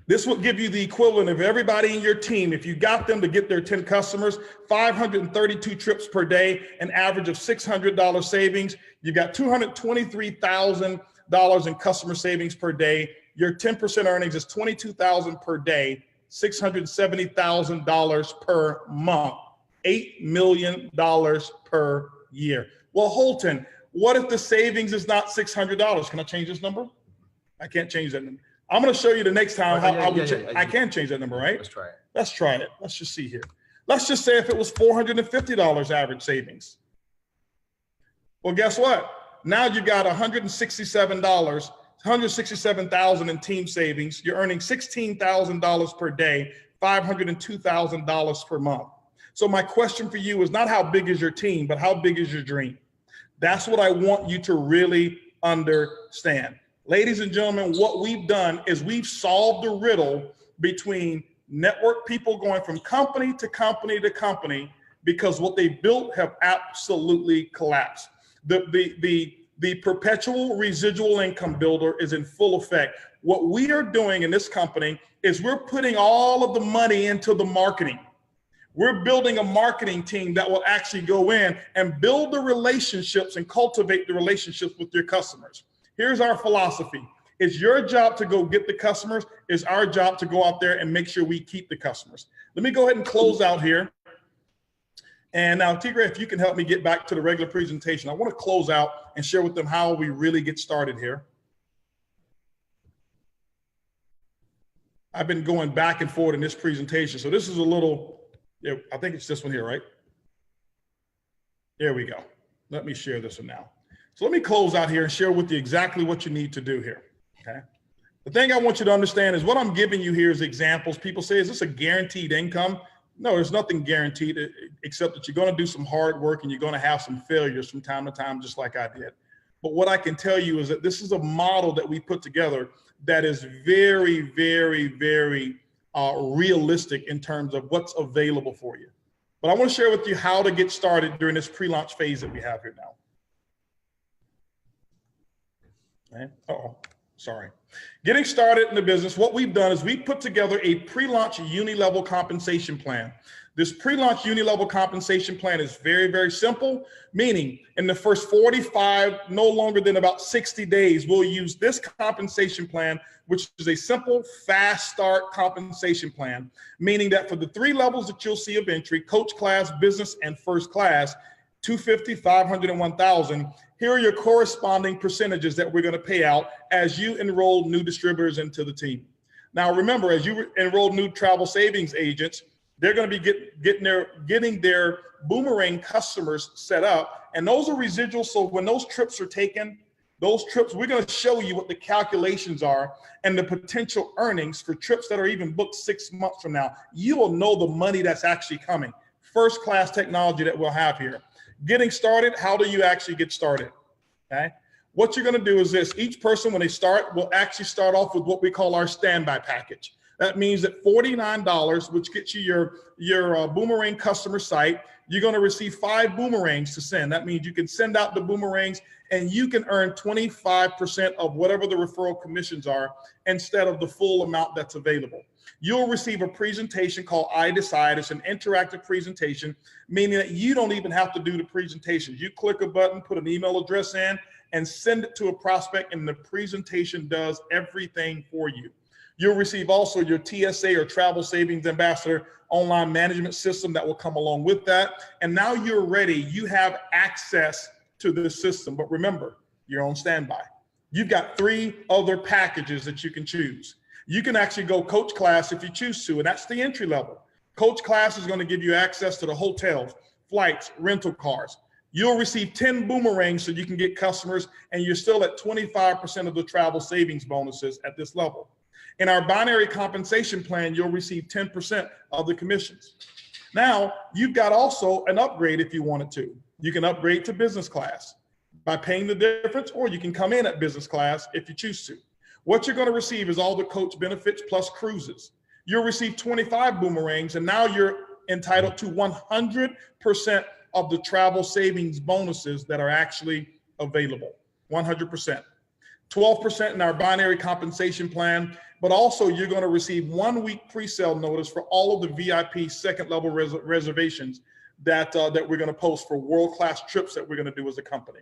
This will give you the equivalent of everybody in your team. If you got them to get their 10 customers, 532 trips per day, an average of $600 savings. You got $223,000 in customer savings per day. Your 10% earnings is $22,000 per day, $670,000 per month, $8 million per year. Well, Holton, what if the savings is not $600? Can I change this number? I can't change that number. I'm going to show you the next time how I can change that number, right? Let's try it. Let's try it. Let's just see here. Let's just say if it was $450 average savings. Well, guess what? Now you got $167 $167,000 in team savings. You're earning $16,000 per day, $502,000 per month. So my question for you is not how big is your team, but how big is your dream? That's what I want you to really understand. Ladies and gentlemen, what we've done is we've solved the riddle between network people going from company to company to company because what they built have absolutely collapsed. The perpetual residual income builder is in full effect. What we are doing in this company is we're putting all of the money into the marketing. We're building a marketing team that will actually go in and build the relationships and cultivate the relationships with your customers. Here's our philosophy. It's your job to go get the customers. It's our job to go out there and make sure we keep the customers. Let me go ahead and close out here. And now, Tigre, if you can help me get back to the regular presentation, I want to close out and share with them how we really get started here. I've been going back and forth in this presentation. So this is a little, yeah, I think it's this one here, right? There we go. Let me share this one now. So let me close out here and share with you exactly what you need to do here, okay? The thing I want you to understand is what I'm giving you here is examples. People say, is this a guaranteed income? No, there's nothing guaranteed except that you're going to do some hard work and you're going to have some failures from time to time, just like I did. But what I can tell you is that this is a model that we put together that is very, very, very realistic in terms of what's available for you. But I want to share with you how to get started during this pre-launch phase that we have here now. Okay. Uh-oh, sorry. Getting started in the business, what we've done is we put together a pre-launch uni-level compensation plan. This pre-launch uni-level compensation plan is very, very simple, meaning in the first 45, no longer than about 60 days, we'll use this compensation plan, which is a simple, fast start compensation plan, meaning that for the 3 levels that you'll see of entry, coach class, business, and first class, 250, 500, and 1,000, here are your corresponding percentages that we're going to pay out as you enroll new distributors into the team. Now, remember, as you enroll new travel savings agents, they're going to be getting their boomerang customers set up, and those are residuals. So when those trips are taken, those trips, we're going to show you what the calculations are and the potential earnings for trips that are even booked 6 months from now. You will know the money that's actually coming. First class technology that we'll have here. Getting started, how do you actually get started? Okay. What you're going to do is this. Each person, when they start, will actually start off with what we call our standby package. That means that $49, which gets you your boomerang customer site, you're going to receive 5 boomerangs to send. That means you can send out the boomerangs and you can earn 25% of whatever the referral commissions are instead of the full amount that's available. You'll receive a presentation called I Decide. It's an interactive presentation, meaning that you don't even have to do the presentation. You click a button, put an email address in, and send it to a prospect, and the presentation does everything for you. You'll receive also your TSA or Travel Savings Ambassador online management system that will come along with that. And now you're ready. You have access to this system. But remember, you're on standby. You've got 3 other packages that you can choose. You can actually go coach class if you choose to, and that's the entry level. Coach class is going to give you access to the hotels, flights, rental cars. You'll receive 10 boomerangs so you can get customers, and you're still at 25% of the travel savings bonuses at this level. In our binary compensation plan, you'll receive 10% of the commissions. Now, you've got also an upgrade if you wanted to. You can upgrade to business class by paying the difference, or you can come in at business class if you choose to. What you're going to receive is all the coach benefits plus cruises. You'll receive 25 boomerangs, and now you're entitled to 100% of the travel savings bonuses that are actually available, 100%. 12% in our binary compensation plan, but also you're going to receive 1 week pre-sale notice for all of the VIP second level reservations that we're going to post for world-class trips that we're going to do as a company.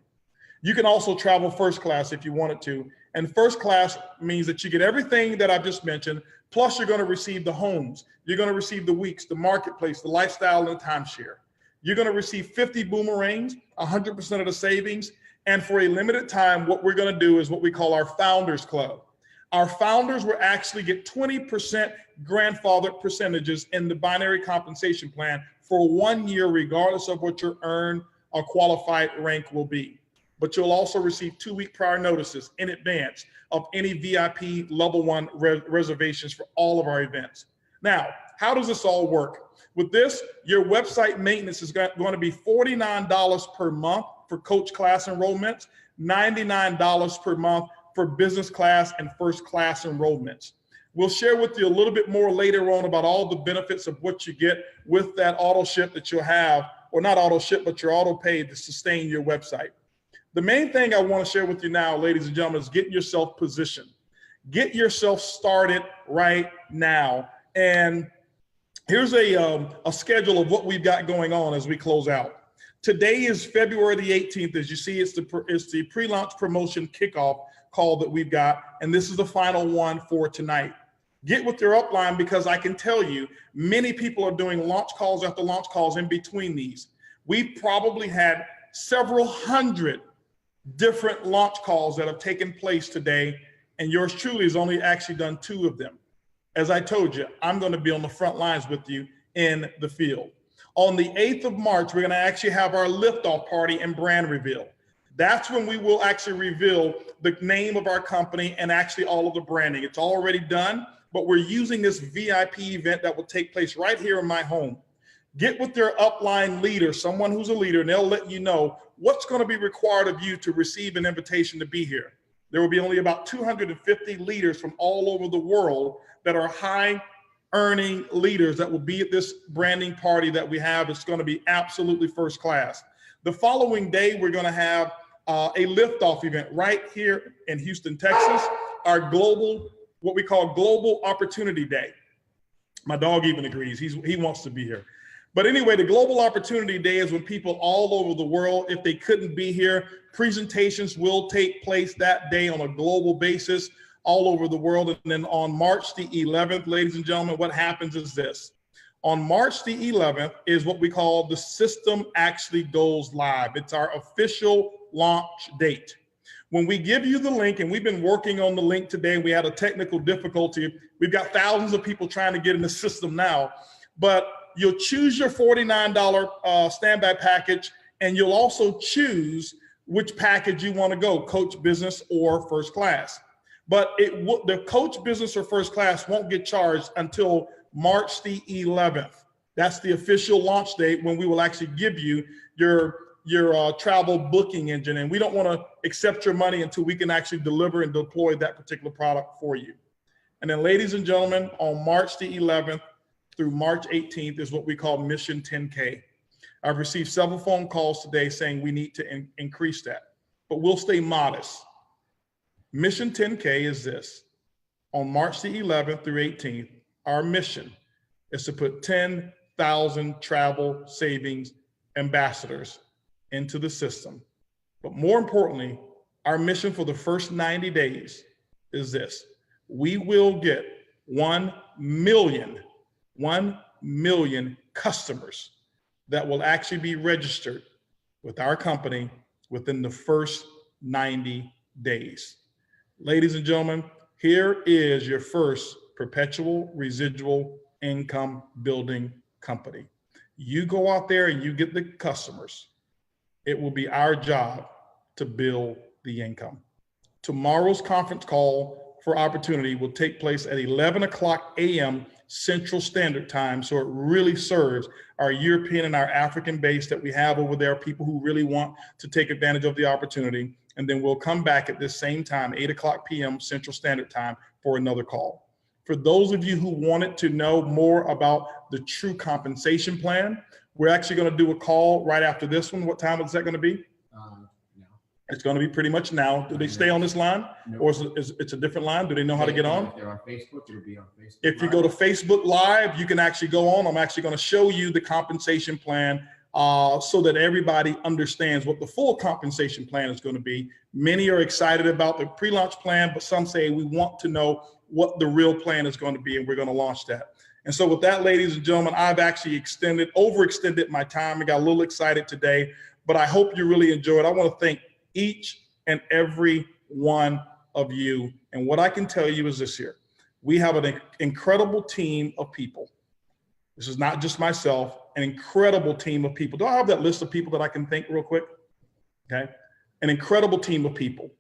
You can also travel first class if you wanted to. And first class means that you get everything that I've just mentioned, plus you're going to receive the homes. You're going to receive the weeks, the marketplace, the lifestyle, and the timeshare. You're going to receive 50 boomerangs, 100% of the savings. And for a limited time, what we're going to do is what we call our Founders Club. Our founders will actually get 20% grandfather percentages in the binary compensation plan for 1 year, regardless of what your earned or qualified rank will be. but you'll also receive 2-week prior notices in advance of any VIP level 1 reservations for all of our events. Now, how does this all work? With this, your website maintenance is going to be $49 per month for coach class enrollments, $99 per month for business class and first class enrollments. We'll share with you a little bit more later on about all the benefits of what you get with that auto ship that you'll have, or not auto ship, but your auto pay to sustain your website. The main thing I want to share with you now, ladies and gentlemen, is get yourself positioned. Get yourself started right now. And here's a schedule of what we've got going on as we close out. Today is February the 18th. As you see, it's the pre-launch promotion kickoff call that we've got. And this is the final one for tonight. Get with your upline, because I can tell you many people are doing launch calls after launch calls in between these. We've probably had several hundred different launch calls that have taken place today, and yours truly has only actually done 2 of them. As I told you, I'm going to be on the front lines with you in the field. On the 8th of March, we're going to actually have our liftoff party and brand reveal. That's when we will actually reveal the name of our company and actually all of the branding. It's already done, but we're using this VIP event that will take place right here in my home. Get with your upline leader, someone who's a leader, and they'll let you know what's going to be required of you to receive an invitation to be here. There will be only about 250 leaders from all over the world that are high earning leaders that will be at this branding party that we have. It's going to be absolutely first class. The following day, we're going to have a liftoff event right here in Houston, Texas, our global, what we call Global Opportunity Day. My dog even agrees. He wants to be here. But anyway, the Global Opportunity Day is when people all over the world, if they couldn't be here, presentations will take place that day on a global basis all over the world. And then on March the 11th, ladies and gentlemen, what happens is this. On March the 11th is what we call the system actually goes live. It's our official launch date. When we give you the link, and we've been working on the link today, we had a technical difficulty. We've got thousands of people trying to get in the system now, but you'll choose your $49 standby package, and you'll also choose which package you want to go, coach, business, or first class. But the coach, business, or first class won't get charged until March the 11th. That's the official launch date when we will actually give you your travel booking engine. And we don't want to accept your money until we can actually deliver and deploy that particular product for you. And then, ladies and gentlemen, on March the 11th through March 18th is what we call Mission 10K. I've received several phone calls today saying we need to increase that, but we'll stay modest. Mission 10K is this. On March the 11th through 18th, our mission is to put 10,000 travel savings ambassadors into the system. But more importantly, our mission for the first 90 days is this. We will get 1 million customers that will actually be registered with our company within the first 90 days. Ladies and gentlemen, here is your first perpetual residual income building company. You go out there and you get the customers. It will be our job to build the income. Tomorrow's conference call for opportunity will take place at 11 o'clock a.m. Central Standard Time. So it really serves our European and our African base that we have over there, people who really want to take advantage of the opportunity. And then we'll come back at this same time, 8 o'clock p.m. Central Standard Time, for another call. For those of you who wanted to know more about the true compensation plan, we're actually going to do a call right after this one. What time is that going to be? No. It's going to be pretty much now. Do they stay on this line? No. Or is it's a different line? Do they know how to get on? If they're on Facebook, it'll be on Facebook. If you go to Facebook Live, you can actually go on. I'm actually going to show you the compensation plan so that everybody understands what the full compensation plan is going to be. Many are excited about the pre-launch plan, but some say we want to know what the real plan is going to be, and we're going to launch that. And so with that, ladies and gentlemen, I've actually overextended my time. I got a little excited today, but I hope you really enjoyed. I want to thank each and every one of you. And what I can tell you is this here. We have an incredible team of people. This is not just myself, an incredible team of people. Do I have that list of people that I can thank real quick? Okay. an incredible team of people.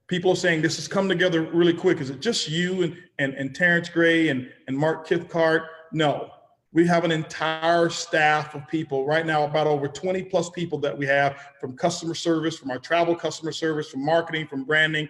People are saying this has come together really quick. Is it just you and Terrence Gray and Mark Kithcart? No, we have an entire staff of people right now, about over 20 plus people that we have, from customer service, from our travel customer service, from marketing, from branding.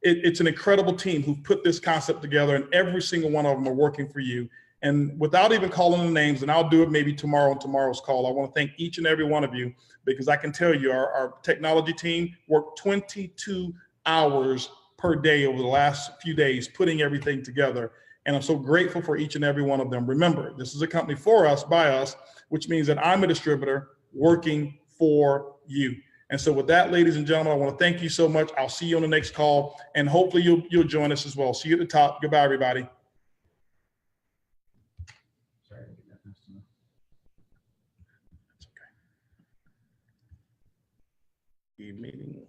It's an incredible team who've put this concept together, and every single one of them are working for you. And without even calling the names, and I'll do it maybe tomorrow on tomorrow's call, I want to thank each and every one of you, because I can tell you our technology team worked 22 hours per day over the last few days putting everything together. And I'm so grateful for each and every one of them. Remember, this is a company for us, by us, which means that I'm a distributor working for you. And so with that, ladies and gentlemen, I want to thank you so much. I'll see you on the next call, and hopefully you'll join us as well. See you at the top. Goodbye, everybody. Sorry, I didn't get that fast enough. That's okay. Meeting.